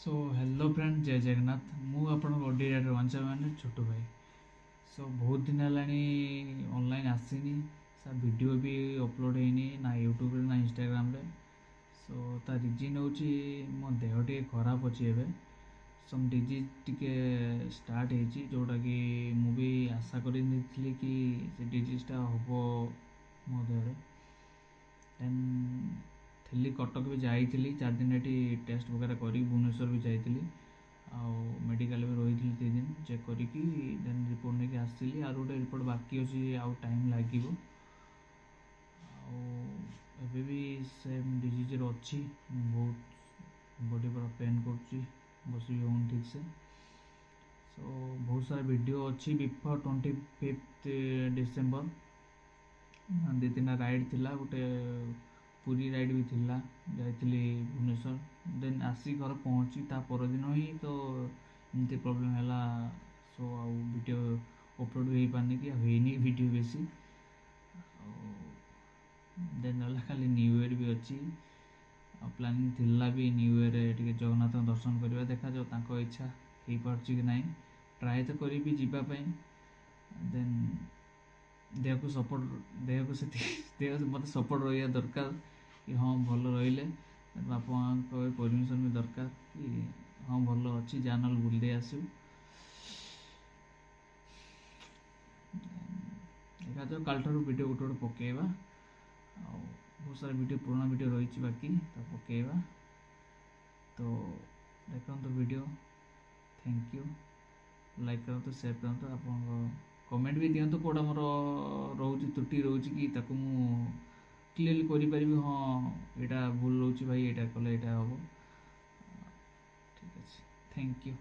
So hello friend जय जगन्नाथ मु आपण ओडीआर वंचा मैंने छोटू भाई। सो बहुत दिन है ऑनलाइन आसनी सर वीडियो भी अपलोड होनी ना यूट्यूब ना इंस्टाग्राम रे। सो ता रिजन हूँ मो देह टे खराब अच्छी एवं सम डिजीज टिके स्टार्ट होती जोटा कि मु भी आशा करी कि से डिजीजटा हम मो देह देन थी कटक भी जाइली 4 दिन ये टेस्ट वगैरह करी भुवनेश्वर भी जाइली मेडिकल भी रही 3 दिन चेक करी देन रिपोर्ट नहीं आसली आर गोटे रिपोर्ट बाकी अच्छी आउ टाइम लगे एबे भी सेम डिजीज अच्छी बहुत बॉडी पूरा पेन कर बस भी हो ठीक से। सो बहुत सारा वीडियो अच्छी बिफोर 25 डिसेम्बर 2-3 राइड थिला गोटे पुरी राइड भी थिला जाइली भुवनेश्वर देन आसी घर पहुँची ता परदिन ही तो एमती प्रोब्लेम है। सो आउ वीडियो अपलोड भी हो पारनी कि होनी वीडियो बेसी देन रहा खाली न्यू ईयर भी अच्छी प्लानिंग थिला भी न्यू ईयर टे जगन्नाथ दर्शन करवा देखा जाओ तांको इच्छा हो पार्ची कि नहीं ट्राए तो करी जीवाई देन देह को सपोर्ट देह को देह मत सपोर्ट रहा दरकार कि हाँ भल रही बापा माँ परमिशन भी दरकार कि हाँ भल अच्छी जानल बुले आसू देखा जाओ काल ठार वीडियो गोटे गोटे पकेवा बहुत सारा वीडियो पुराना वीडियो रही बाकी तो पकेवा तो देखो तो वीडियो थैंक यू लाइक करो शेयर करो आप कमेंट भी दिंतु कौटा मोर रोचे त्रुटि रोचे कि क्लीयरली करी हाँ यहाँ भूल रोचे भाई यहाँ कले यहाँ हम ठीक अच्छे थैंक यू।